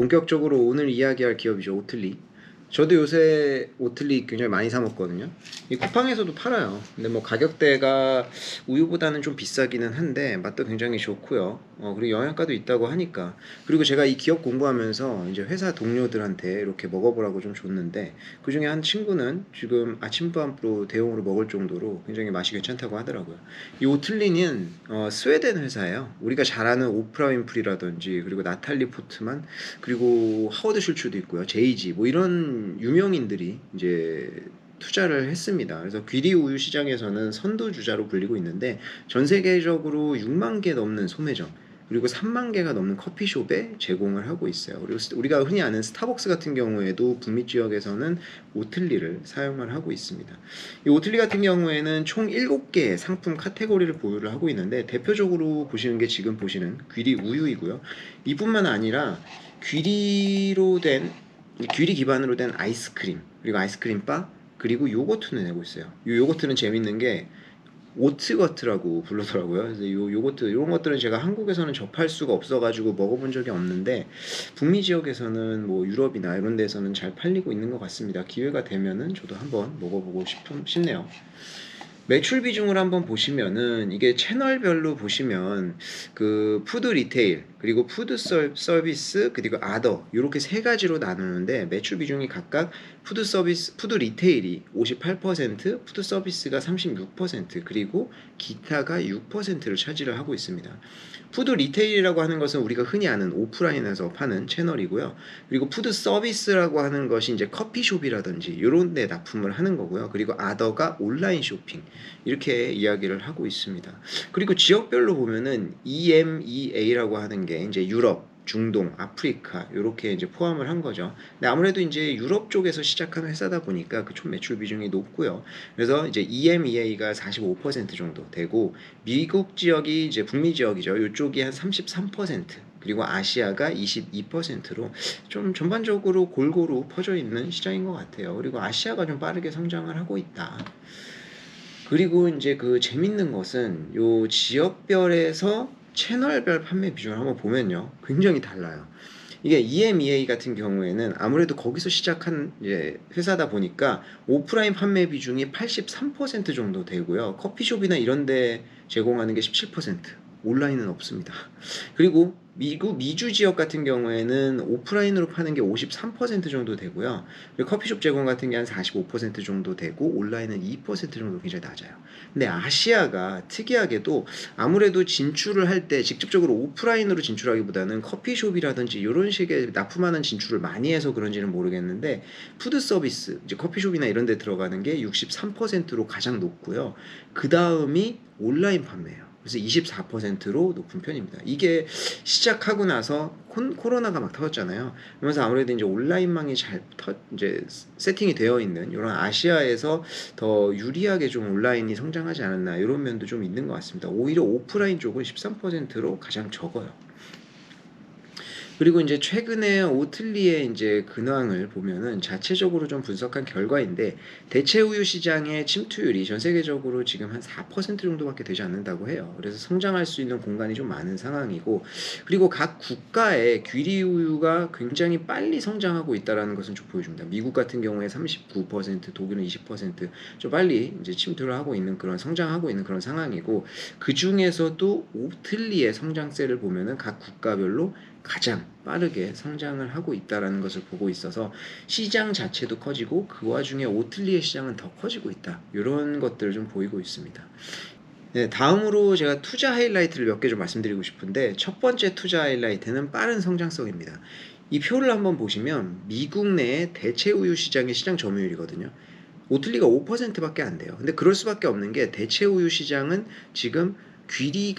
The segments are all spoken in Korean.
본격적으로 오늘 이야기할 기업이죠. 오틀리. 저도 요새 오틀리 굉장히 많이 사 먹거든요. 이 쿠팡에서도 팔아요. 근데 뭐 가격대가 우유보다는 좀 비싸기는 한데 맛도 굉장히 좋고요. 그리고 영양가도 있다고 하니까. 그리고 제가 이 기업 공부하면서 이제 회사 동료들한테 이렇게 먹어보라고 좀 줬는데 그 중에 한 친구는 지금 아침밥으로 대용으로 먹을 정도로 굉장히 맛이 괜찮다고 하더라고요. 이 오틀리는 스웨덴 회사예요. 우리가 잘 아는 오프라 윈프리라든지 그리고 나탈리 포트만 그리고 하워드 슐츠도 있고요. 제이지 뭐 이런 유명인들이 이제 투자를 했습니다. 그래서 귀리 우유 시장에서는 선두주자로 불리고 있는데 전 세계적으로 6만 개 넘는 소매점 그리고 3만 개가 넘는 커피숍에 제공을 하고 있어요. 그리고 우리가 흔히 아는 스타벅스 같은 경우에도 북미 지역에서는 오틀리를 사용을 하고 있습니다. 이 오틀리 같은 경우에는 총 7개의 상품 카테고리를 보유를 하고 있는데 대표적으로 보시는 게 지금 보시는 귀리 우유이고요. 이뿐만 아니라 귀리로 된 귀리 기반으로 된 아이스크림 그리고 아이스크림 바 그리고 요거트는 내고 있어요. 이 요거트는 재밌는 게 오트거트라고 부르더라고요. 그래서 요거트 이런 것들은 제가 한국에서는 접할 수가 없어가지고 먹어본 적이 없는데 북미 지역에서는 뭐 유럽이나 이런 데서는 잘 팔리고 있는 것 같습니다. 기회가 되면은 저도 한번 먹어보고 싶네요. 매출 비중을 한번 보시면은 이게 채널별로 보시면 그 푸드 리테일 그리고 푸드 서비스 그리고 아더 이렇게 세 가지로 나누는데 매출 비중이 각각 푸드 서비스 푸드 리테일이 58% 푸드 서비스가 36% 그리고 기타가 6%를 차지를 하고 있습니다. 푸드 리테일이라고 하는 것은 우리가 흔히 아는 오프라인에서 파는 채널이고요. 그리고 푸드 서비스라고 하는 것이 이제 커피숍이라든지 이런 데 납품을 하는 거고요. 그리고 아더가 온라인 쇼핑 이렇게 이야기를 하고 있습니다. 그리고 지역별로 보면은 EMEA라고 하는 게 이제 유럽, 중동, 아프리카 이렇게 이제 포함을 한 거죠. 근데 아무래도 이제 유럽 쪽에서 시작한 회사다 보니까 그 총 매출 비중이 높고요. 그래서 이제 EMEA가 45% 정도 되고 미국 지역이 이제 북미 지역이죠. 이쪽이 한 33%. 그리고 아시아가 22%로 좀 전반적으로 골고루 퍼져 있는 시장인 것 같아요. 그리고 아시아가 좀 빠르게 성장을 하고 있다. 그리고 이제 그 재밌는 것은 요 지역별에서 채널별 판매 비중을 한번 보면요. 굉장히 달라요. 이게 EMEA 같은 경우에는 아무래도 거기서 시작한 이제 회사다 보니까 오프라인 판매 비중이 83% 정도 되고요. 커피숍이나 이런 데 제공하는 게 17%, 온라인은 없습니다. 그리고 미국 미주 지역 같은 경우에는 오프라인으로 파는 게 53% 정도 되고요. 그리고 커피숍 제공 같은 게 한 45% 정도 되고 온라인은 2% 정도 굉장히 낮아요. 근데 아시아가 특이하게도 아무래도 진출을 할 때 직접적으로 오프라인으로 진출하기보다는 커피숍이라든지 이런 식의 납품하는 진출을 많이 해서 그런지는 모르겠는데 푸드 서비스, 이제 커피숍이나 이런 데 들어가는 게 63%로 가장 높고요. 그 다음이 온라인 판매예요. 그래서 24%로 높은 편입니다. 이게 시작하고 나서 코로나가 막 터졌잖아요. 그러면서 아무래도 이제 온라인망이 이제 세팅이 되어 있는 이런 아시아에서 더 유리하게 좀 온라인이 성장하지 않았나 이런 면도 좀 있는 것 같습니다. 오히려 오프라인 쪽은 13%로 가장 적어요. 그리고 이제 최근에 오틀리의 이제 근황을 보면은 자체적으로 좀 분석한 결과인데 대체 우유 시장의 침투율이 전 세계적으로 지금 한 4% 정도밖에 되지 않는다고 해요. 그래서 성장할 수 있는 공간이 좀 많은 상황이고 그리고 각 국가의 귀리 우유가 굉장히 빨리 성장하고 있다라는 것은 좀 보여줍니다. 미국 같은 경우에 39%, 독일은 20%좀 빨리 이제 침투를 하고 있는 그런 성장하고 있는 그런 상황이고 그 중에서도 오틀리의 성장세를 보면은 각 국가별로 가장 빠르게 성장을 하고 있다는 것을 보고 있어서 시장 자체도 커지고 그 와중에 오틀리의 시장은 더 커지고 있다. 이런 것들을 좀 보이고 있습니다. 네, 다음으로 제가 투자 하이라이트를 몇 개 좀 말씀드리고 싶은데 첫 번째 투자 하이라이트는 빠른 성장성입니다. 이 표를 한번 보시면 미국 내의 대체 우유 시장의 시장 점유율이거든요. 오틀리가 5%밖에 안 돼요. 근데 그럴 수밖에 없는 게 대체 우유 시장은 지금 귀리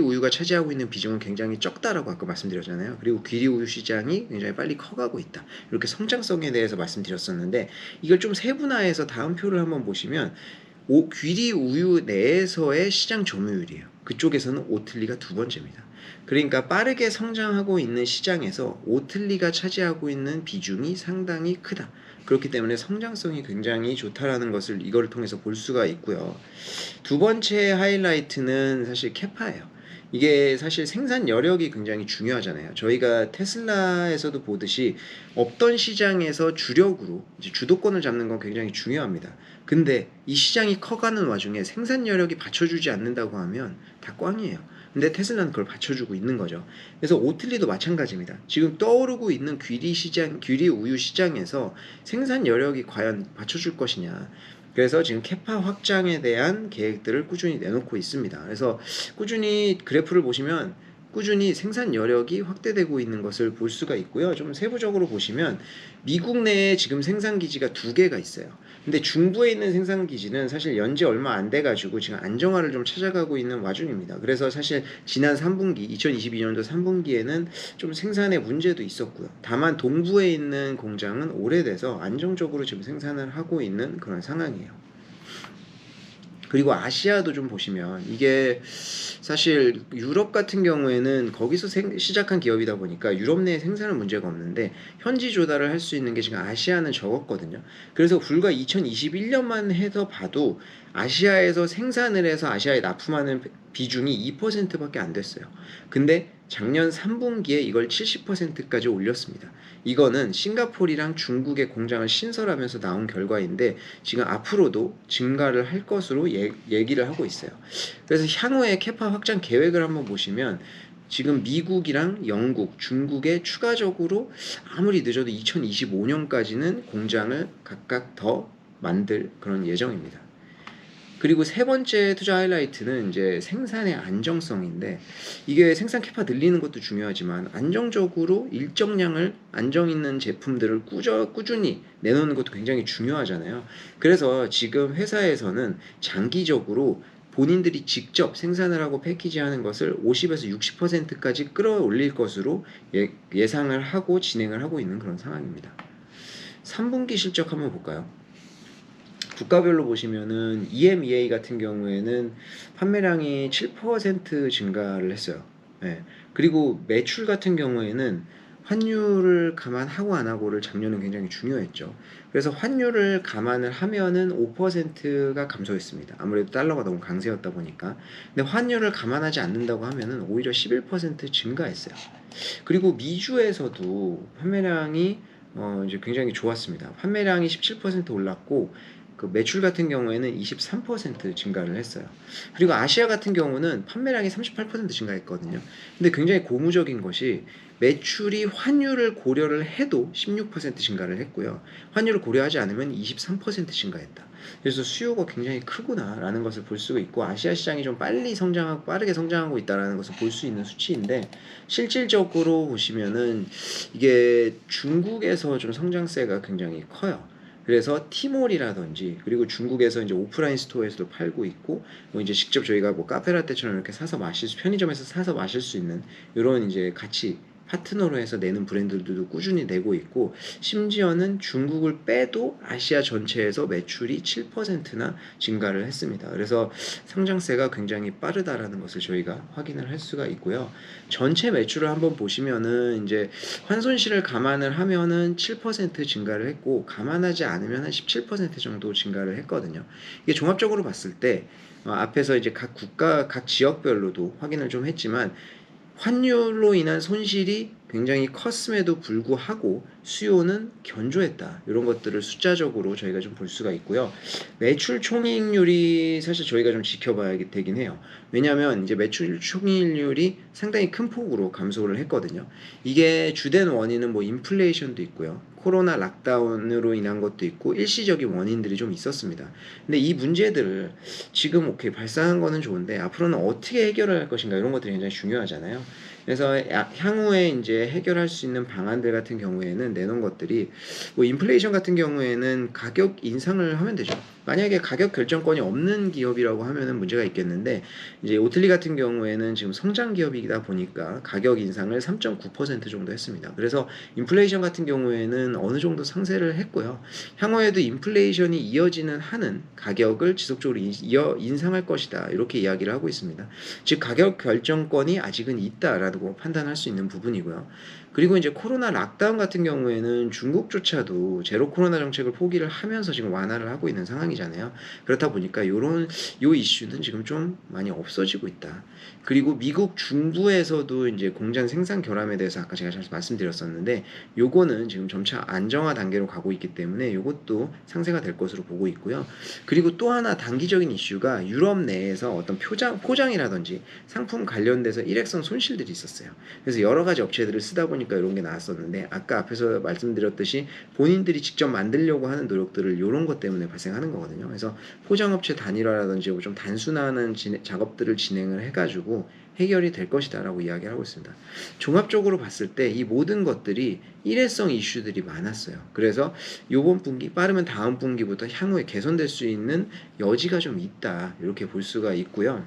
우유가 차지하고 있는 비중은 굉장히 적다라고 아까 말씀드렸잖아요. 그리고 귀리 우유 시장이 굉장히 빨리 커가고 있다. 이렇게 성장성에 대해서 말씀드렸었는데 이걸 좀 세분화해서 다음 표를 한번 보시면 귀리 우유 내에서의 시장 점유율이에요. 그쪽에서는 오틀리가 두 번째입니다. 그러니까 빠르게 성장하고 있는 시장에서 오틀리가 차지하고 있는 비중이 상당히 크다. 그렇기 때문에 성장성이 굉장히 좋다라는 것을 이걸 통해서 볼 수가 있고요. 두 번째 하이라이트는 사실 캐파예요. 이게 사실 생산 여력이 굉장히 중요하잖아요. 저희가 테슬라에서도 보듯이 없던 시장에서 주력으로 이제 주도권을 잡는 건 굉장히 중요합니다. 근데 이 시장이 커가는 와중에 생산 여력이 받쳐주지 않는다고 하면 다 꽝이에요. 근데 테슬라는 그걸 받쳐주고 있는 거죠. 그래서 오틀리도 마찬가지입니다. 지금 떠오르고 있는 귀리 우유 시장에서 생산 여력이 과연 받쳐줄 것이냐. 그래서 지금 캐파 확장에 대한 계획들을 꾸준히 내놓고 있습니다. 그래서 꾸준히 그래프를 보시면 꾸준히 생산 여력이 확대되고 있는 것을 볼 수가 있고요. 좀 세부적으로 보시면 미국 내에 지금 생산 기지가 2개가 있어요. 근데 중부에 있는 생산 기지는 사실 연지 얼마 안 돼가지고 지금 안정화를 좀 찾아가고 있는 와중입니다. 그래서 사실 지난 3분기, 2022년도 3분기에는 좀 생산에 문제도 있었고요. 다만 동부에 있는 공장은 오래돼서 안정적으로 지금 생산을 하고 있는 그런 상황이에요. 그리고 아시아도 좀 보시면 이게 사실 유럽 같은 경우에는 거기서 시작한 기업이다 보니까 유럽 내에 생산은 문제가 없는데 현지 조달을 할 수 있는 게 지금 아시아는 적었거든요. 그래서 불과 2021년만 해서 봐도 아시아에서 생산을 해서 아시아에 납품하는 비중이 2%밖에 안 됐어요. 근데 작년 3분기에 이걸 70%까지 올렸습니다. 이거는 싱가포르랑 중국의 공장을 신설하면서 나온 결과인데 지금 앞으로도 증가를 할 것으로 얘기를 하고 있어요. 그래서 향후에 캐파 확장 계획을 한번 보시면 지금 미국이랑 영국, 중국에 추가적으로 아무리 늦어도 2025년까지는 공장을 각각 더 만들 그런 예정입니다. 그리고 세 번째 투자 하이라이트는 이제 생산의 안정성인데 이게 생산 캐파 늘리는 것도 중요하지만 안정적으로 일정량을 안정 있는 제품들을 꾸준히 내놓는 것도 굉장히 중요하잖아요. 그래서 지금 회사에서는 장기적으로 본인들이 직접 생산을 하고 패키지하는 것을 50에서 60%까지 끌어올릴 것으로 예상을 하고 진행을 하고 있는 그런 상황입니다. 3분기 실적 한번 볼까요? 국가별로 보시면은 EMEA 같은 경우에는 판매량이 7% 증가를 했어요. 네. 그리고 매출 같은 경우에는 환율을 감안하고 안 하고를 작년은 굉장히 중요했죠. 그래서 환율을 감안을 하면은 5%가 감소했습니다. 아무래도 달러가 너무 강세였다 보니까. 근데 환율을 감안하지 않는다고 하면은 오히려 11% 증가했어요. 그리고 미주에서도 판매량이 이제 굉장히 좋았습니다. 판매량이 17% 올랐고 그 매출 같은 경우에는 23% 증가를 했어요. 그리고 아시아 같은 경우는 판매량이 38% 증가했거든요. 근데 굉장히 고무적인 것이 매출이 환율을 고려를 해도 16% 증가를 했고요. 환율을 고려하지 않으면 23% 증가했다. 그래서 수요가 굉장히 크구나라는 것을 볼 수가 있고 아시아 시장이 좀 빠르게 성장하고 있다라는 것을 볼 수 있는 수치인데 실질적으로 보시면은 이게 중국에서 좀 성장세가 굉장히 커요. 그래서 티몰이라든지 그리고 중국에서 이제 오프라인 스토어에서도 팔고 있고 뭐 이제 직접 저희가 뭐 카페라떼처럼 이렇게 사서 편의점에서 사서 마실 수 있는 이런 이제 같이 파트너로 해서 내는 브랜드들도 꾸준히 내고 있고 심지어는 중국을 빼도 아시아 전체에서 매출이 7%나 증가를 했습니다. 그래서 성장세가 굉장히 빠르다라는 것을 저희가 확인을 할 수가 있고요. 전체 매출을 한번 보시면은 이제 환손실을 감안을 하면은 7% 증가를 했고 감안하지 않으면 한 17% 정도 증가를 했거든요. 이게 종합적으로 봤을 때 앞에서 이제 각 국가 각 지역별로도 확인을 좀 했지만 환율로 인한 손실이 굉장히 컸음에도 불구하고 수요는 견조했다. 이런 것들을 숫자적으로 저희가 좀 볼 수가 있고요. 매출 총이익률이 사실 저희가 좀 지켜봐야 되긴 해요. 왜냐하면 이제 매출 총이익률이 상당히 큰 폭으로 감소를 했거든요. 이게 주된 원인은 뭐 인플레이션도 있고요. 코로나 락다운으로 인한 것도 있고 일시적인 원인들이 좀 있었습니다. 근데 이 문제들을 지금 오케이 발생한 거는 좋은데 앞으로는 어떻게 해결을 할 것인가 이런 것들이 굉장히 중요하잖아요. 그래서 향후에 이제 해결할 수 있는 방안들 같은 경우에는 내놓은 것들이 뭐 인플레이션 같은 경우에는 가격 인상을 하면 되죠. 만약에 가격 결정권이 없는 기업이라고 하면은 문제가 있겠는데 이제 오틀리 같은 경우에는 지금 성장 기업이다 보니까 가격 인상을 3.9% 정도 했습니다. 그래서 인플레이션 같은 경우에는 어느 정도 상쇄를 했고요. 향후에도 인플레이션이 이어지는 한은 가격을 지속적으로 인상할 것이다. 이렇게 이야기를 하고 있습니다. 즉 가격 결정권이 아직은 있다라는 있다고 판단할 수 있는 부분이고요. 그리고 이제 코로나 락다운 같은 경우에는 중국조차도 제로 코로나 정책을 포기를 하면서 지금 완화를 하고 있는 상황이잖아요. 그렇다 보니까 요 이슈는 지금 좀 많이 없어지고 있다. 그리고 미국 중부에서도 이제 공장 생산 결함에 대해서 아까 제가 잘 말씀드렸었는데 요거는 지금 점차 안정화 단계로 가고 있기 때문에 요것도 상쇄가 될 것으로 보고 있고요. 그리고 또 하나 단기적인 이슈가 유럽 내에서 어떤 포장이라든지 상품 관련돼서 일회성 손실들이 있었어요. 그래서 여러 가지 업체들을 쓰다 보니까 이런 게 나왔었는데 아까 앞에서 말씀드렸듯이 본인들이 직접 만들려고 하는 노력들을 이런 것 때문에 발생하는 거거든요. 그래서 포장업체 단일화라든지 좀 단순화하는 작업들을 진행을 해가지고 해결이 될 것이다 라고 이야기를 하고 있습니다. 종합적으로 봤을 때 이 모든 것들이 일회성 이슈들이 많았어요. 그래서 이번 분기 빠르면 다음 분기부터 향후에 개선될 수 있는 여지가 좀 있다 이렇게 볼 수가 있고요.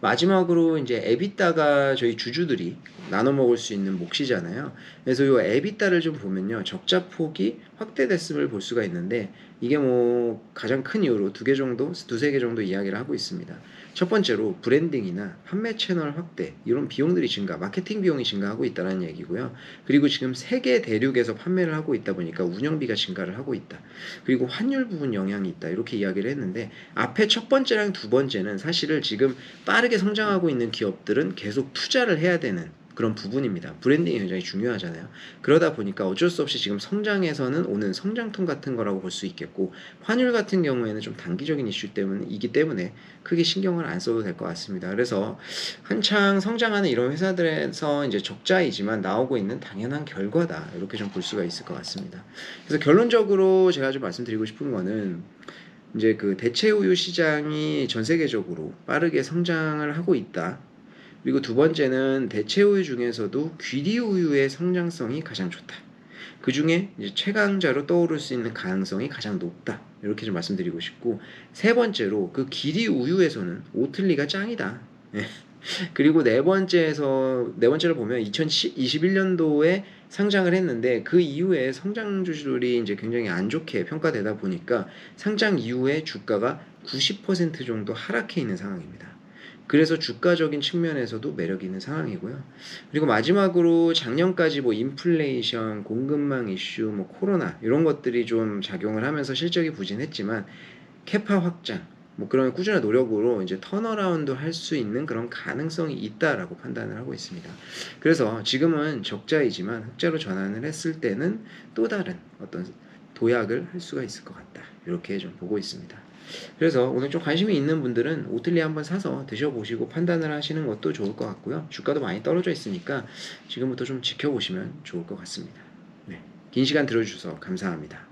마지막으로 이제 에비타가 저희 주주들이 나눠 먹을 수 있는 몫이잖아요. 그래서 이 에비타를 좀 보면요, 적자 폭이 확대됐음을 볼 수가 있는데 이게 뭐 가장 큰 이유로 두세 개 정도 이야기를 하고 있습니다. 첫 번째로 브랜딩이나 판매 채널 확대, 이런 비용들이 마케팅 비용이 증가하고 있다는 얘기고요. 그리고 지금 세계 대륙에서 판매를 하고 있다 보니까 운영비가 증가를 하고 있다. 그리고 환율 부분 영향이 있다. 이렇게 이야기를 했는데 앞에 첫 번째랑 두 번째는 사실은 지금 빠르게 성장하고 있는 기업들은 계속 투자를 해야 되는 그런 부분입니다. 브랜딩이 굉장히 중요하잖아요. 그러다 보니까 어쩔 수 없이 지금 성장에서는 오는 성장통 같은 거라고 볼 수 있겠고, 환율 같은 경우에는 좀 단기적인 이슈 때문이기 때문에 크게 신경을 안 써도 될 것 같습니다. 그래서 한창 성장하는 이런 회사들에서 이제 적자이지만 나오고 있는 당연한 결과다, 이렇게 좀 볼 수가 있을 것 같습니다. 그래서 결론적으로 제가 좀 말씀드리고 싶은 거는 이제 그 대체 우유 시장이 전 세계적으로 빠르게 성장을 하고 있다. 그리고 두 번째는 대체 우유 중에서도 귀리 우유의 성장성이 가장 좋다. 그 중에 이제 최강자로 떠오를 수 있는 가능성이 가장 높다. 이렇게 좀 말씀드리고 싶고, 세 번째로 그 귀리 우유에서는 오틀리가 짱이다. 그리고 네 번째로 보면 2021년도에 상장을 했는데 그 이후에 성장주들이 이제 굉장히 안 좋게 평가되다 보니까 상장 이후에 주가가 90% 정도 하락해 있는 상황입니다. 그래서 주가적인 측면에서도 매력 있는 상황이고요. 그리고 마지막으로 작년까지 뭐 인플레이션, 공급망 이슈, 뭐 코로나 이런 것들이 좀 작용을 하면서 실적이 부진했지만 캐파 확장, 뭐 그런 꾸준한 노력으로 이제 턴어라운드 할 수 있는 그런 가능성이 있다라고 판단을 하고 있습니다. 그래서 지금은 적자이지만 흑자로 전환을 했을 때는 또 다른 어떤 도약을 할 수가 있을 것 같다. 이렇게 좀 보고 있습니다. 그래서 오늘 좀 관심이 있는 분들은 오틀리 한번 사서 드셔보시고 판단을 하시는 것도 좋을 것 같고요. 주가도 많이 떨어져 있으니까 지금부터 좀 지켜보시면 좋을 것 같습니다. 네, 긴 시간 들어주셔서 감사합니다.